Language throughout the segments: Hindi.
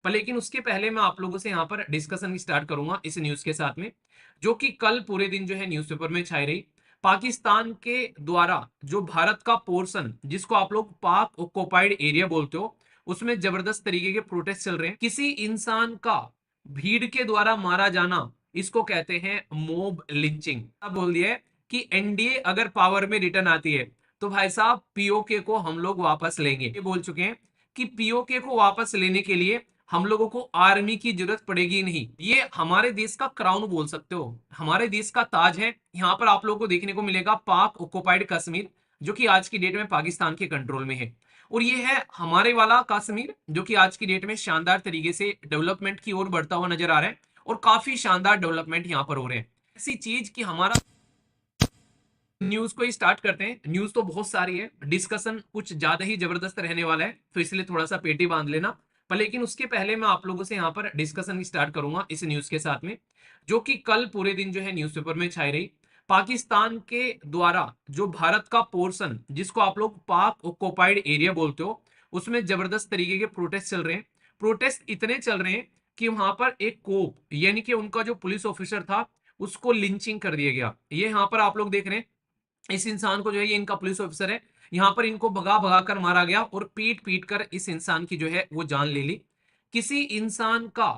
पर लेकिन उसके पहले मैं आप लोगों से यहाँ पर डिस्कशन स्टार्ट करूंगा इस न्यूज के साथ में, जो कि कल पूरे दिन जो है न्यूज़पेपर में छाई रही। पाकिस्तान के द्वारा जो भारत का पोर्शन, जिसको आप लोग पाक ऑक्युपाइड एरिया बोलते हो, उसमें जबरदस्त तरीके के प्रोटेस्ट चल रहे हैं। किसी इंसान का भीड़ के द्वारा मारा जाना, इसको कहते हैं मोब लिंचिंग। अब बोल दिया है कि एनडीए अगर पावर में रिटर्न आती है तो भाई साहब पीओके को हम लोग वापस लेंगे। ये बोल चुके हैं कि पीओके को वापस लेने के लिए हम लोगों को आर्मी की जरूरत पड़ेगी नहीं। ये हमारे देश का क्राउन बोल सकते हो, हमारे देश का ताज है। यहाँ पर आप लोगों को देखने को मिलेगा पाक ऑक्युपाइड कश्मीर, जो कि आज की डेट में पाकिस्तान के कंट्रोल में है। और ये है हमारे वाला कश्मीर, जो कि आज की डेट में शानदार तरीके से डेवलपमेंट की ओर बढ़ता हुआ नजर आ रहा है और काफी शानदार डेवलपमेंट यहाँ पर हो रहे हैं। ऐसी चीज कि हमारा न्यूज को ही स्टार्ट करते हैं। न्यूज तो बहुत सारी है, डिस्कशन कुछ ज्यादा ही जबरदस्त रहने वाला है, तो इसलिए थोड़ा सा पेटी बांध लेना। पर लेकिन उसके पहले मैं आप लोगों से यहाँ पर डिस्कशन स्टार्ट करूंगा इस न्यूज के साथ में, जो कि कल पूरे दिन जो है न्यूज़पेपर में छाई रही। पाकिस्तान के द्वारा जो भारत का पोर्शन, जिसको आप लोग पाक ऑक्युपाइड एरिया बोलते हो, उसमें जबरदस्त तरीके के प्रोटेस्ट चल रहे हैं। प्रोटेस्ट इतने चल रहे हैं कि वहां पर एक कोप यानी कि उनका जो पुलिस ऑफिसर था, उसको लिंचिंग कर दिया गया। ये यहाँ पर आप लोग देख रहे हैं, इस इंसान को जो है, ये इनका पुलिस ऑफिसर है, यहाँ पर इनको भगा भगा कर मारा गया और पीट पीट कर इस इंसान की जो है वो जान ले ली। किसी इंसान का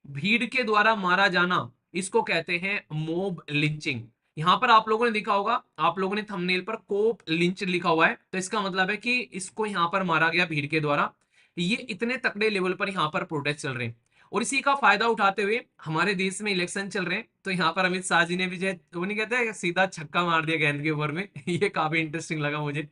भीड़ के द्वारा मारा जाना, इसको कहते हैं मोब लिंचिंग। यहाँ पर आप लोगों ने देखा होगा, आप लोगों ने थंबनेल पर कोप लिंच लिखा हुआ है, तो इसका मतलब है कि इसको यहाँ पर मारा गया भीड़ के द्वारा। ये इतने तकड़े लेवल पर यहाँ पर प्रोटेस्ट चल रहे हैं और इसी का फायदा उठाते हुए हमारे देश में इलेक्शन चल रहे हैं, तो यहाँ पर अमित शाह जी ने भी जो है, वो नहीं कहते हैं, सीधा छक्का मार दिया गेंद के ऊपर में। ये काफी इंटरेस्टिंग लगा मुझे।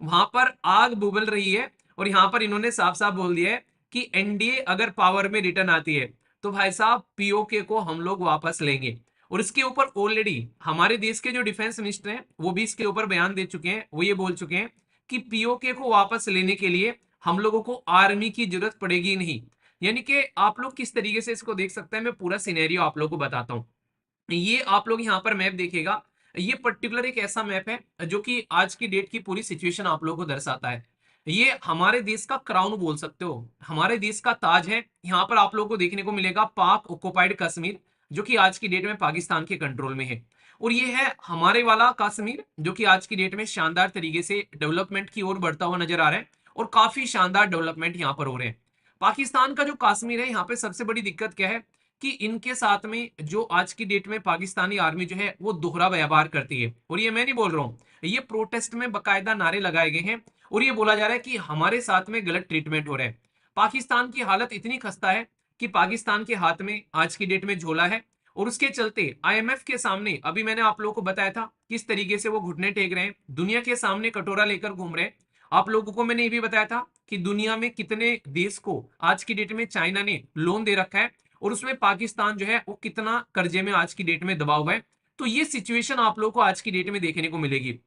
वहां पर आग बुबल रही है और यहाँ पर इन्होंने साफ साफ बोल दिया है कि एनडीए अगर पावर में रिटर्न आती है तो भाई साहब पीओके को हम लोग वापस लेंगे। और इसके ऊपर ऑलरेडी हमारे देश के जो डिफेंस मिनिस्टर हैं, वो भी इसके ऊपर बयान दे चुके हैं। वो ये बोल चुके हैं कि पीओके को वापस लेने के लिए हम लोगों को आर्मी की जरूरत पड़ेगी नहीं। यानी कि आप लोग किस तरीके से इसको देख सकते हैं, मैं पूरा सिनेरियो आप लोगों को बताता हूँ। ये आप लोग यहाँ पर मैप देखिएगा, ये पर्टिकुलर एक ऐसा मैप है जो कि आज की डेट की पूरी सिचुएशन आप लोगों को दर्शाता है। ये हमारे देश का क्राउन बोल सकते हो, हमारे देश का ताज है। यहाँ पर आप लोगों को देखने को मिलेगा पाक ऑक्युपाइड कश्मीर, जो कि आज की डेट में पाकिस्तान के कंट्रोल में है। और ये है हमारे वाला कश्मीर, जो कि आज की डेट में शानदार तरीके से डेवलपमेंट की ओर बढ़ता हुआ नजर आ रहा है और काफी शानदार डेवलपमेंट यहाँ पर हो रहे हैं। पाकिस्तान का जो कश्मीर है, यहाँ पे सबसे बड़ी दिक्कत क्या है कि इनके साथ में जो आज की डेट में पाकिस्तानी आर्मी जो है वो दोहरा व्यवहार करती है। और ये मैं नहीं बोल रहा हूँ, ये प्रोटेस्ट में बकायदा नारे लगाए गए हैं और ये बोला जा रहा है कि हमारे साथ में गलत ट्रीटमेंट हो रहा है। पाकिस्तान की हालत इतनी खस्ता है कि पाकिस्तान के हाथ में आज की डेट में झोला है और उसके चलते आईएमएफ के सामने, अभी मैंने आप लोगों को बताया था किस तरीके से वो घुटने टेक रहे हैं, दुनिया के सामने कटोरा लेकर घूम रहे हैं। आप लोगों को मैंने ये भी बताया था कि दुनिया में कितने देश को आज की डेट में चाइना ने लोन दे रखा है और उसमें पाकिस्तान जो है वो कितना कर्जे में आज की डेट में दबा हुआ है। तो ये सिचुएशन आप लोग को आज की डेट में देखने को मिलेगी।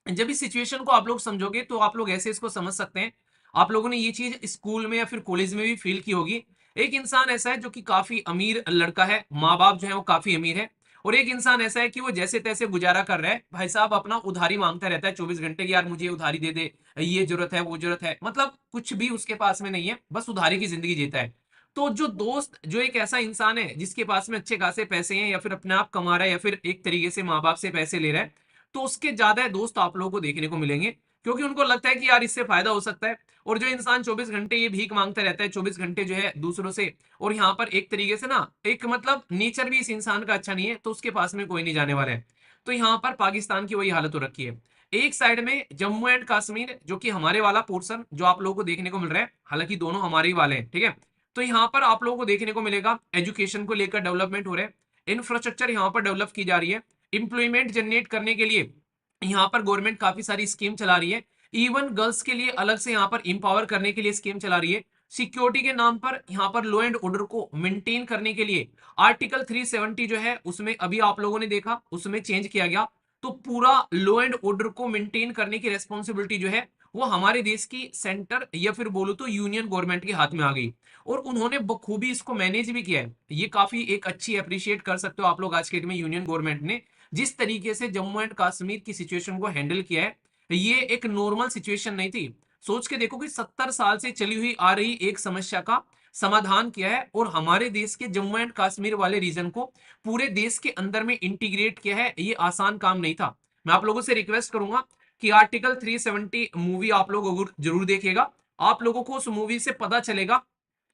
जब इस सिचुएशन को आप लोग समझोगे तो आप लोग ऐसे इसको समझ सकते हैं। आप लोगों ने ये चीज स्कूल में या फिर कॉलेज में भी फील की होगी। एक इंसान ऐसा है जो कि काफी अमीर लड़का है, माँ बाप जो है वो काफी अमीर है, और एक इंसान ऐसा है कि वो जैसे तैसे गुजारा कर रहा है, भाई साहब अपना उधारी मांगता रहता है 24 घंटे की, यार मुझे उधारी दे दे, ये जरूरत है वो जरूरत है, मतलब कुछ भी उसके पास में नहीं है, बस उधारी की जिंदगी जीता है। तो जो दोस्त, जो एक ऐसा इंसान है जिसके पास में अच्छे खासे पैसे हैं या फिर अपने आप कमा रहा है या फिर एक तरीके से माँ बाप से पैसे ले रहा है, तो उसके ज्यादा दोस्त आप लोगों को देखने को मिलेंगे, क्योंकि उनको लगता है कि यार इससे फायदा हो सकता है। और जो इंसान 24 घंटे ये भीख मांगता रहता है, 24 घंटे जो है दूसरों से, और यहाँ पर एक तरीके से ना, एक मतलब नेचर भी इस इंसान का अच्छा नहीं है, तो उसके पास में कोई नहीं जाने वाला है। तो यहाँ पर पाकिस्तान की वही हालत हो रखी है। एक साइड में जम्मू एंड कश्मीर, जो कि हमारे वाला पोर्शन जो आप लोगों को देखने को मिल रहा है, हालांकि दोनों हमारे ही वाले हैं, ठीक है। तो यहाँ पर आप लोगों को देखने को मिलेगा एजुकेशन को लेकर डेवलपमेंट हो रहा है, इंफ्रास्ट्रक्चर यहाँ पर डेवलप की जा रही है, इंप्लॉयमेंट जनरेट करने के लिए यहाँ पर गवर्नमेंट काफी सारी स्कीम चला रही है। इवन गर्ल्स के लिए अलग से यहाँ पर इंपावर करने के लिए स्कीम चला रही है। सिक्योरिटी के नाम पर यहाँ पर लॉ एंड ऑर्डर को मेंटेन करने के लिए आर्टिकल 370 जो है उसमें अभी आप लोगों ने देखा उसमें चेंज किया गया। तो पूरा लॉ एंड ऑर्डर को मेंटेन करने की रेस्पॉन्सिबिलिटी जो है वो हमारे देश की सेंटर या फिर बोलो तो यूनियन गवर्नमेंट के हाथ में आ गई, और उन्होंने बखूबी इसको मैनेज भी किया है। ये काफी एक अच्छी अप्रिशिएट कर सकते हो आप लोग आज के डेट में यूनियन गवर्नमेंट ने जिस तरीके से जम्मू एंड कश्मीर की सिचुएशन को हैंडल किया है। ये एक नॉर्मल सिचुएशन नहीं थी। सोच के देखो कि 70 साल से चली हुई आ रही एक समस्या का समाधान किया है और हमारे देश के जम्मू एंड कश्मीर वाले रीजन को पूरे देश के अंदर में इंटीग्रेट किया है। ये आसान काम नहीं था। मैं आप लोगों से रिक्वेस्ट करूंगा कि आर्टिकल 370 मूवी आप लोग जरूर देखिएगा। आप लोगों को उस मूवी से पता चलेगा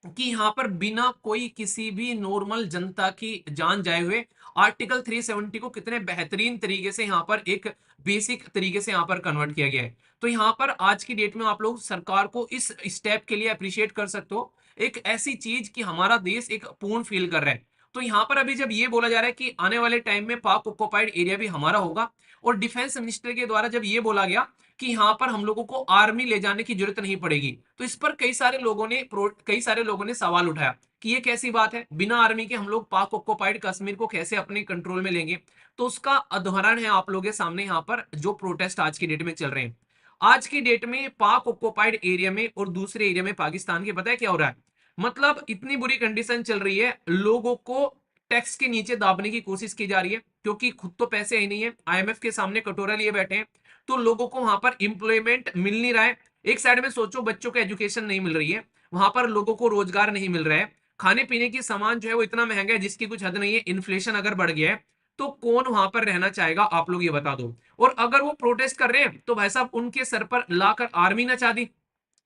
कि यहाँ पर बिना कोई किसी भी नॉर्मल जनता की जान जाए हुए आर्टिकल 370 को कितने बेहतरीन तरीके से यहाँ पर एक बेसिक तरीके से यहाँ पर कन्वर्ट किया गया है। तो यहाँ पर आज की डेट में आप लोग सरकार को इस स्टेप के लिए अप्रिशिएट कर सकते हो, एक ऐसी चीज कि हमारा देश एक पूर्ण फील कर रहा है। तो यहाँ पर अभी जब ये बोला जा रहा है कि आने वाले टाइम में पाक ऑक्युपाइड एरिया भी हमारा होगा, और डिफेंस मिनिस्टर के द्वारा जब ये बोला गया कि यहाँ पर हम लोगों को आर्मी ले जाने की जरूरत नहीं पड़ेगी, तो इस पर कई सारे लोगों ने सवाल उठाया कि ये कैसी बात है, बिना आर्मी के हम लोग पाक ऑक्युपाइड कश्मीर को कैसे अपने कंट्रोल में लेंगे। तो उसका उदाहरण है आप लोगों के सामने यहाँ पर जो प्रोटेस्ट आज की डेट में चल रहे हैं। आज की डेट में पाक ऑक्युपाइड एरिया में और दूसरे एरिया में पाकिस्तान के, पता है क्या हो रहा है? मतलब इतनी बुरी कंडीशन चल रही है, लोगों को टैक्स के नीचे दाबने की कोशिश की जा रही है, क्योंकि खुद तो पैसे ही नहीं है, आईएमएफ के सामने कटोरा लिए बैठे हैं, तो लोगों को वहां पर इंप्लॉयमेंट मिल नहीं रहा है। एक साइड में सोचो बच्चों को एजुकेशन नहीं मिल रही है, वहां पर लोगों को रोजगार नहीं मिल रहा है, खाने पीने की सामान जो है वो इतना महंगा है जिसकी कुछ हद नहीं है, इन्फ्लेशन अगर बढ़ गया है, तो कौन वहां पर रहना चाहेगा, आप लोग ये बता दो। और अगर वो प्रोटेस्ट कर रहे हैं तो भाई साहब उनके सर पर लाकर आर्मी नचा दी,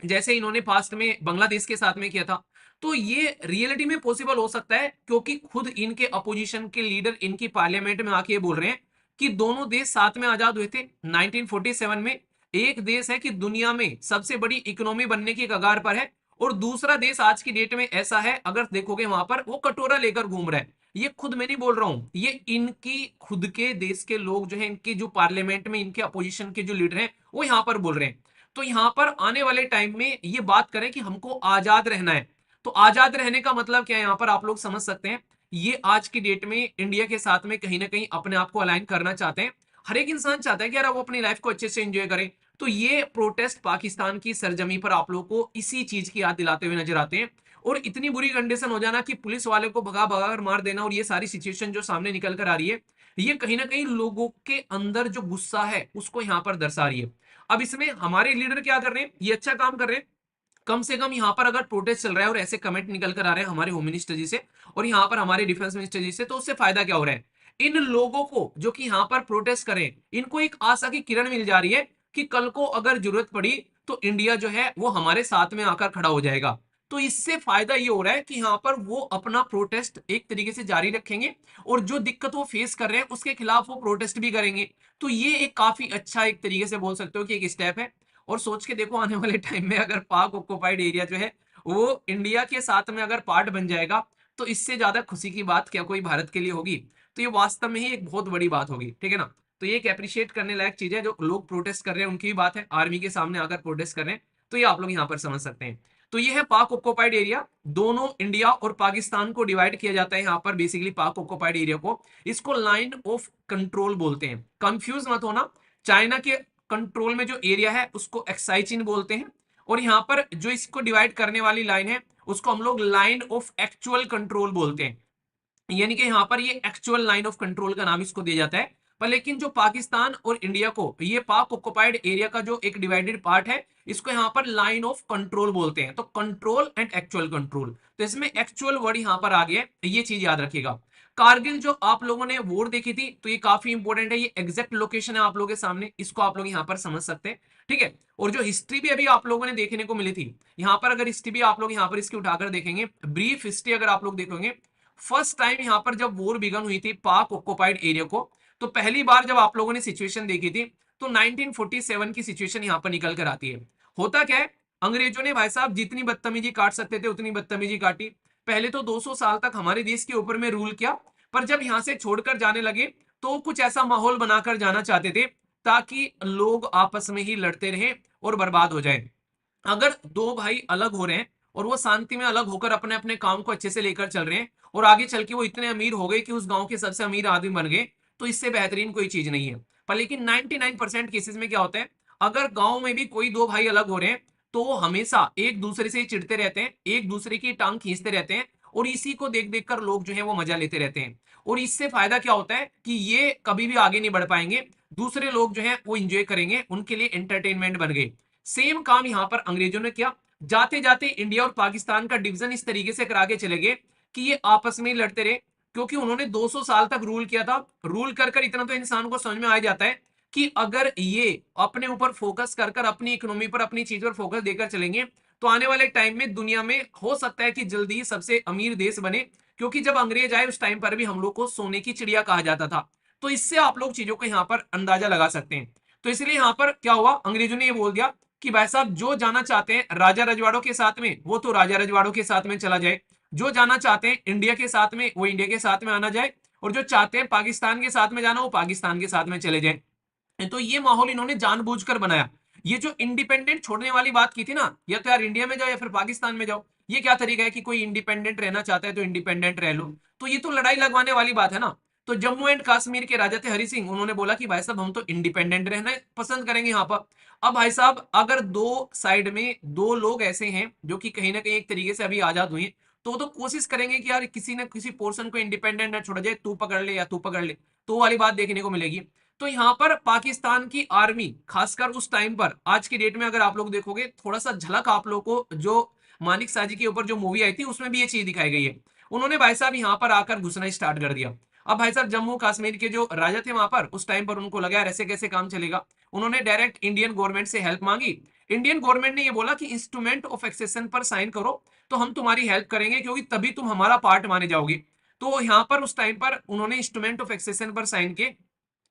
जैसे इन्होंने पास्ट में बांग्लादेश के साथ में किया था। तो ये रियलिटी में पॉसिबल हो सकता है, क्योंकि खुद इनके अपोजिशन के लीडर इनकी पार्लियामेंट में आके ये बोल रहे हैं कि दोनों देश साथ में आजाद हुए थे 1947 में। एक देश है कि दुनिया में सबसे बड़ी इकोनॉमी बनने की कगार पर है, और दूसरा देश आज की डेट में ऐसा है, अगर देखोगे वहां पर वो कटोरा लेकर घूम रहा है। ये खुद मैं नहीं बोल रहा हूं, ये इनकी खुद के देश के लोग जो है, इनके जो पार्लियामेंट में इनके अपोजिशन के जो लीडर हैं वो यहां पर बोल रहे हैं। तो यहां पर आने वाले टाइम में ये बात करें कि हमको आजाद रहना है, तो आजाद रहने का मतलब क्या है, यहां पर आप लोग समझ सकते हैं। ये आज की डेट में इंडिया के साथ में कहीं ना कहीं अपने आप को अलाइन करना चाहते हैं। हर एक इंसान चाहता है कि यार वो अपनी लाइफ को अच्छे से एंजॉय करे। तो ये प्रोटेस्ट पाकिस्तान की सरजमी पर आप लोग को इसी चीज की याद दिलाते हुए नजर आते हैं। और इतनी बुरी कंडीशन हो जाना कि पुलिस वाले को भगा भगा कर मार देना, और ये सारी सिचुएशन जो सामने निकल कर आ रही है, ये कहीं ना कहीं लोगों के अंदर जो गुस्सा है उसको यहां पर दर्शा रही है। अब इसमें हमारे लीडर क्या कर रहे हैं, ये अच्छा काम कर रहे हैं। कम से कम यहाँ पर अगर प्रोटेस्ट चल रहा है और ऐसे कमेंट निकल कर आ रहे हैं हमारे होम मिनिस्टर जी से और यहाँ पर हमारे डिफेंस मिनिस्टर जी से, तो उससे फायदा क्या हो रहा है? इन लोगों को जो कि यहाँ पर प्रोटेस्ट करें, इनको एक आशा की किरण मिल जा रही है कि कल को अगर जरूरत पड़ी तो इंडिया जो है वो हमारे साथ में आकर खड़ा हो जाएगा। तो इससे फायदा ये हो रहा है कि यहाँ पर वो अपना प्रोटेस्ट एक तरीके से जारी रखेंगे, और जो दिक्कत वो फेस कर रहे हैं उसके खिलाफ वो प्रोटेस्ट भी करेंगे। तो ये एक काफी अच्छा एक तरीके से बोल सकते हो कि एक स्टेप है। और सोच के देखो आने वाले टाइम में अगर पाक ऑक्युपाइड एरिया जो है वो इंडिया के साथ में अगर पार्ट बन जाएगा, तो इससे ज्यादा खुशी की बात क्या कोई भारत के लिए होगी? तो ये वास्तव में ही एक बहुत बड़ी बात होगी, ठीक है ना। तो ये एक अप्रिशिएट करने लायक चीज है, जो लोग प्रोटेस्ट कर रहे हैं उनकी भी बात है, आर्मी के सामने आकर प्रोटेस्ट कर रहे हैं, तो ये आप लोग यहाँ पर समझ सकते हैं। तो ये है पाक ऑक्युपाइड एरिया। दोनों इंडिया और पाकिस्तान को डिवाइड किया जाता है यहाँ पर बेसिकली पाक ऑक्युपाइड एरिया को, इसको लाइन ऑफ कंट्रोल बोलते हैं, कंफ्यूज मत होना। चाइना के कंट्रोल में जो एरिया है उसको एक्साई चीन बोलते हैं, और यहाँ पर जो इसको डिवाइड करने वाली लाइन है उसको हम लोग लाइन ऑफ एक्चुअल कंट्रोल बोलते हैं। यानी कि यहाँ पर ये एक्चुअल लाइन ऑफ कंट्रोल का नाम इसको दिया जाता है। पर लेकिन जो पाकिस्तान और इंडिया को ये पाक ऑक्युपाइड एरिया का जो एक डिवाइडेड पार्ट है, इसको यहाँ पर लाइन ऑफ कंट्रोल बोलते हैं। तो कंट्रोल एंड एक्चुअल कंट्रोल, तो इसमें एक्चुअल वर्ड यहाँ पर आ गया है, ये चीज याद रखिएगा। कारगिल जो आप लोगों ने वोट देखी थी, तो ये काफी इंपॉर्टेंट है, ये एग्जैक्ट लोकेशन है आप लोगों के सामने, इसको आप लोग यहाँ पर समझ सकते हैं, ठीक है। और जो हिस्ट्री भी अभी आप लोगों ने देखने को मिली थी, यहाँ पर अगर हिस्ट्री भी आप लोग यहाँ पर इसकी उठाकर देखेंगे, ब्रीफ हिस्ट्री अगर आप लोग देखेंगे, फर्स्ट टाइम यहाँ पर जब वॉर बिगन हुई थी पाक ऑक्युपाइड एरिया को, तो पहली बार जब आप लोगों ने सिचुएशन देखी थी, तो 1947 की सिचुएशन यहाँ पर निकल कर आती है। होता क्या है, अंग्रेजों ने भाई साहब जितनी बदतमीजी काट सकते थे उतनी बदतमीजी काटी। पहले तो 200 साल तक हमारे देश के ऊपर में रूल किया, पर जब यहाँ से छोड़कर जाने लगे तो कुछ ऐसा माहौल बनाकर जाना चाहते थे ताकि लोग आपस में ही लड़ते रहें और बर्बाद हो जाए। अगर दो भाई अलग हो रहे हैं और वो शांति में अलग होकर अपने अपने काम को अच्छे से लेकर चल रहे हैं, और आगे चल के वो इतने अमीर हो गए कि उस गांव के सबसे अमीर आदमी बन गए, तो इससे बेहतरीन कोई चीज नहीं है। पर लेकिन 99% केसेस में क्या होता है, अगर गांव में भी कोई दो भाई अलग हो रहे हैं तो वो हमेशा एक दूसरे से चिढ़ते रहते हैं, एक दूसरे की टांग खींचते रहते हैं, और इसी को देख देख कर लोग जो है वो मजा लेते रहते हैं। और इससे फायदा क्या होता है कि ये कभी भी आगे नहीं बढ़ पाएंगे, दूसरे लोग जो है वो इंजॉय करेंगे, उनके लिए एंटरटेनमेंट बन गए। सेम काम यहां पर अंग्रेजों ने किया। जाते जाते इंडिया और पाकिस्तान का डिवीजन इस तरीके से करा के चले गए कि ये आपस में ही लड़ते रहे, क्योंकि उन्होंने 200 साल तक रूल किया था। रूल कर कर इतना तो इंसान को समझ में आ जाता है कि अगर ये अपने ऊपर फोकस कर कर अपनी इकोनॉमी पर, अपनी चीज पर फोकस देकर चलेंगे, तो आने वाले टाइम में दुनिया में हो सकता है कि जल्दी ही सबसे अमीर देश बने, क्योंकि जब अंग्रेज आए उस टाइम पर भी हम लोग को सोने की चिड़िया कहा जाता था। तो इससे आप लोग चीजों को यहाँ पर अंदाजा लगा सकते हैं। तो इसलिए यहाँ पर क्या हुआ, अंग्रेजों ने ये बोल दिया कि भाई साहब जो जाना चाहते हैं राजा रजवाड़ों के साथ में, वो तो राजा रजवाड़ों के साथ में चला जाए, जो जाना चाहते हैं इंडिया के साथ में, वो इंडिया के साथ में आना जाए, और जो चाहते हैं पाकिस्तान के साथ में जाना, वो पाकिस्तान के साथ में चले जाए। तो ये माहौल इन्होंने जानबूझकर बनाया। ये जो इंडिपेंडेंट छोड़ने वाली बात की थी ना, या तो यार इंडिया में जाओ या फिर पाकिस्तान में जाओ, ये क्या तरीका है कि कोई इंडिपेंडेंट रहना चाहता है तो इंडिपेंडेंट रह लो, तो ये तो लड़ाई लगवाने वाली बात है ना। तो जम्मू एंड कश्मीर के राजा थे हरि सिंह, उन्होंने बोला कि भाई साहब हम तो इंडिपेंडेंट रहना पसंद करेंगे यहाँ पर। अब भाई साहब अगर दो साइड में दो लोग ऐसे हैं जो कि कहीं ना कहीं एक तरीके से अभी आजाद हुए, तो वो तो कोशिश करेंगे कि यार किसी ना किसी पोर्शन को इंडिपेंडेंट ना छोड़ा जाए, तू पकड़ ले या तू पकड़ ले, तो वो वाली बात देखने को मिलेगी। तो यहाँ पर पाकिस्तान की आर्मी खासकर उस टाइम पर, आज की डेट में अगर आप लोग देखोगे थोड़ा सा झलक आप लोग को जो मानिक साजी के ऊपर जो मूवी आई थी उसमें भी ये चीज दिखाई गई है। उन्होंने भाई साहब यहाँ पर आकर घुसना स्टार्ट कर दिया। अब भाई साहब जम्मू कश्मीर के जो राजा थे वहां पर उस टाइम पर उनको लगा यार ऐसे कैसे काम चलेगा, उन्होंने डायरेक्ट इंडियन गवर्नमेंट से हेल्प मांगी। इंडियन गवर्नमेंट ने ये बोला कि इंस्ट्रूमेंट ऑफ एक्सेशन पर साइन करो, तो हम तुम्हारी हेल्प करेंगे क्योंकि तभी तुम हमारा पार्ट माने जाओगे। तो यहाँ पर उस टाइम पर उन्होंने इंस्ट्रूमेंट ऑफ एक्सेशन पर साइन किए।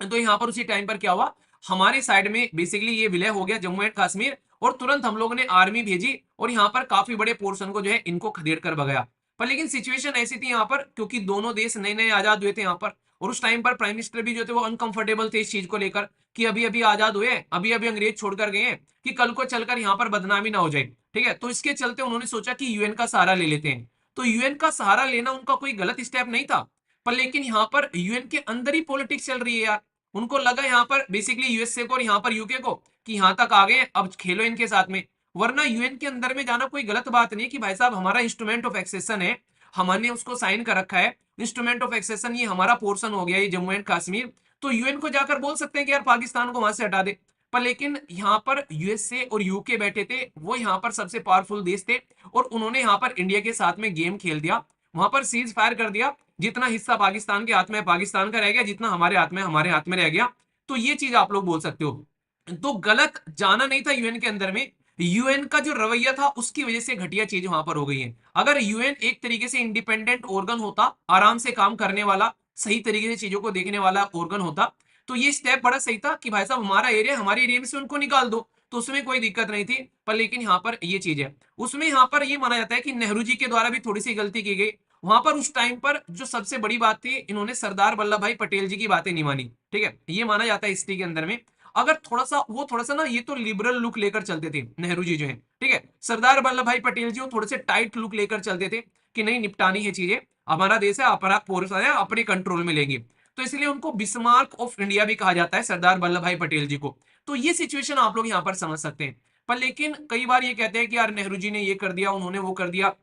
तो यहाँ पर उसी टाइम पर क्या हुआ, हमारे साइड में बेसिकली ये विलय हो गया जम्मू एंड कश्मीर, और तुरंत हम लोगों ने आर्मी भेजी और यहाँ पर काफी बड़े पोर्शन को जो है इनको खदेड़ कर भगाया। पर लेकिन सिचुएशन ऐसी थी यहाँ पर, क्योंकि दोनों देश नए नए आजाद हुए थे यहाँ पर, और उस टाइम पर प्राइम मिनिस्टर भी जो थे वो अनकंफर्टेबल थे इस चीज को लेकर कि अभी अभी आजाद हुए, अभी अभी अंग्रेज छोड़कर गए हैं, कि कल को चलकर यहाँ पर बदनामी ना हो जाए। ठीक है, तो इसके चलते उन्होंने सोचा कि यूएन का सहारा ले लेते हैं। तो यूएन का सहारा लेना उनका कोई गलत स्टेप नहीं था, पर लेकिन यहाँ पर यूएन के अंदर ही पॉलिटिक्स चल रही है यार। उनको लगा यहाँ पर बेसिकली यूएसए को और यहाँ पर यूके को कि यहाँ तक आ गए, अब खेलो इनके साथ में। वरना यूएन के अंदर में जाना कोई गलत बात नहीं कि भाई साहब हमारा इंस्ट्रूमेंट ऑफ एक्सेशन है, हमने उसको साइन कर रखा है, इंस्ट्रूमेंट ऑफ एक्सेशन ये हमारा पोर्शन हो गया ये जम्मू एंड कश्मीर, तो यूएन को जाकर बोल सकते हैं कि यार पाकिस्तान को वहां से हटा दे। पर लेकिन यहाँ पर यूएसए और यूके बैठे थे, वो यहाँ पर सबसे पावरफुल देश थे, और उन्होंने यहाँ पर इंडिया के साथ में गेम खेल दिया, वहां पर सीज फायर कर दिया। जितना हिस्सा पाकिस्तान के हाथ में पाकिस्तान का रह गया, जितना हमारे हाथ में हमारे हाथ में रह गया। तो ये चीज आप लोग बोल सकते हो। तो गलत जाना नहीं था यूएन के अंदर में, यूएन का जो रवैया था उसकी वजह से घटिया चीज वहां पर हो गई है। अगर यूएन एक तरीके से इंडिपेंडेंट ऑर्गन होता, आराम से काम करने वाला, सही तरीके से चीजों को देखने वाला ऑर्गन होता, तो ये स्टेप बड़ा सही था कि भाई साहब हमारा एरिया, हमारे एरिया में से उनको निकाल दो, तो उसमें कोई दिक्कत नहीं थी। पर लेकिन यहाँ पर ये चीज है, उसमें यहाँ पर ये माना जाता है कि नेहरू जी के द्वारा भी थोड़ी सी गलती की गई। वहां पर उस टाइम पर जो सबसे बड़ी बात थी, इन्होंने सरदार वल्लभ भाई पटेल जी की बातें नहीं मानी। ठीक है, ये माना जाता है हिस्ट्री के अंदर में। अगर थोड़ा सा ना, ये तो लिबरल लुक लेकर चलते थे नेहरू जी जो है, ठीक है, सरदार वल्लभ भाई पटेल जी वो थोड़े से टाइट लुक लेकर चलते थे कि नहीं निपटानी है चीजें, हमारा देश है, अपना पोर्शन है, अपने कंट्रोल में लेंगे। तो इसलिए उनको बिस्मार्क ऑफ इंडिया भी कहा जाता है सरदार वल्लभ भाई पटेल जी को। तो ये सिचुएशन आप लोग यहाँ पर समझ सकते हैं। पर लेकिन कई बार ये कहते हैं कि यार नेहरू जी ने ये कर दिया, उन्होंने वो कर दिया,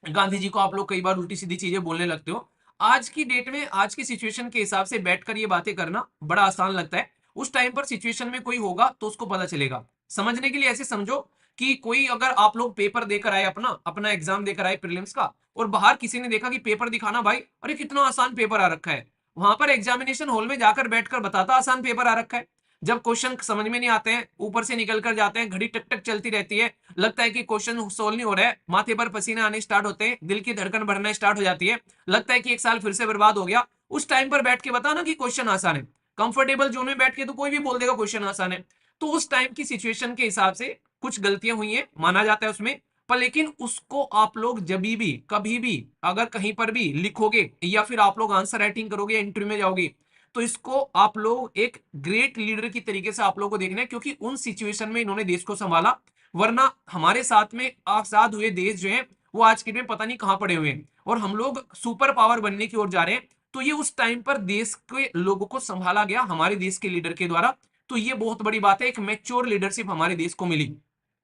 गांधी जी को आप लोग कई बार उल्टी सीधी चीजें बोलने लगते हो। आज की डेट में, आज की सिचुएशन के हिसाब से बैठकर ये बातें करना बड़ा आसान लगता है। उस टाइम पर सिचुएशन में कोई होगा तो उसको पता चलेगा। समझने के लिए ऐसे समझो कि कोई, अगर आप लोग पेपर देकर आए, अपना अपना एग्जाम देकर आए प्रीलिम्स का, और बाहर किसी ने देखा कि पेपर दिखाना, भाई अरे कितना आसान पेपर आ रखा है, वहां पर एग्जामिनेशन हॉल में जाकर बैठकर बताता आसान पेपर आ रखा है। जब क्वेश्चन समझ में नहीं आते हैं, ऊपर से निकल कर जाते हैं, घड़ी टक टक चलती रहती है, लगता है कि क्वेश्चन सोल्व नहीं हो रहा है, माथे पर पसीने आने स्टार्ट होते हैं, दिल की धड़कन बढ़ना स्टार्ट हो जाती है, लगता है कि एक साल फिर से बर्बाद हो गया। उस टाइम पर बैठ के बताना कि क्वेश्चन आसान है, कंफर्टेबल जोन में बैठ के तो कोई भी बोल देगा क्वेश्चन आसान है। तो उस टाइम की सिचुएशन के हिसाब से कुछ गलतियां हुई हैं, माना जाता है उसमें। पर लेकिन उसको आप लोग जब भी कभी भी अगर कहीं पर भी लिखोगे, या फिर आप लोग आंसर राइटिंग करोगे, इंटरव्यू में जाओगे, तो इसको आप लोग एक ग्रेट लीडर की तरीके से आप लोगों को देखना है, क्योंकि उन सिचुएशन में इन्होंने देश को संभाला। वरना हमारे साथ में आजाद हुए देश जो है वो आज के दिन पता नहीं कहां पड़े हुए हैं, और हम लोग सुपर पावर बनने की ओर जा रहे हैं। तो ये उस टाइम पर देश के लोगों को संभाला गया हमारे देश के लीडर के द्वारा। तो ये बहुत बड़ी बात है, एक मैच्योर लीडरशिप हमारे देश को मिली।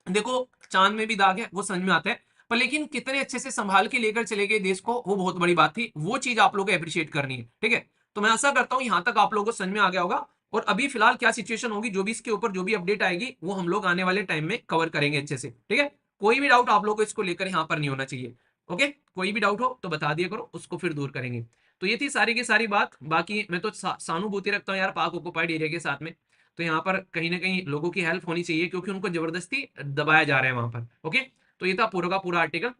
देखो चांद में भी दाग है वो समझ में आता है, पर लेकिन कितने अच्छे से संभाल के लेकर चले गए देश को, वो बहुत बड़ी बात थी। वो चीज आप लोगों को अप्रिशिएट करनी है। ठीक है, तो मैं आशा करता हूं यहां तक आप लोगों को समझ में आ गया होगा। और अभी फिलहाल क्या सिचुएशन होगी, जो भी इसके ऊपर जो भी अपडेट आएगी वो हम लोग आने वाले टाइम में कवर करेंगे अच्छे से। ठीक है, कोई भी डाउट आप लोगों को इसको लेकर यहाँ पर नहीं होना चाहिए। ओके, कोई भी डाउट हो तो बता दिया करो, उसको फिर दूर करेंगे। तो ये थी सारी की सारी बात। बाकी मैं तो सहानुभूति रखता हूँ यार पाक ऑक्युपाइड एरिया के साथ में। तो यहाँ पर कहीं ना कहीं लोगों की हेल्प होनी चाहिए, क्योंकि उनको जबरदस्ती दबाया जा रहा है वहां पर। ओके, तो ये था पूरा का पूरा आर्टिकल।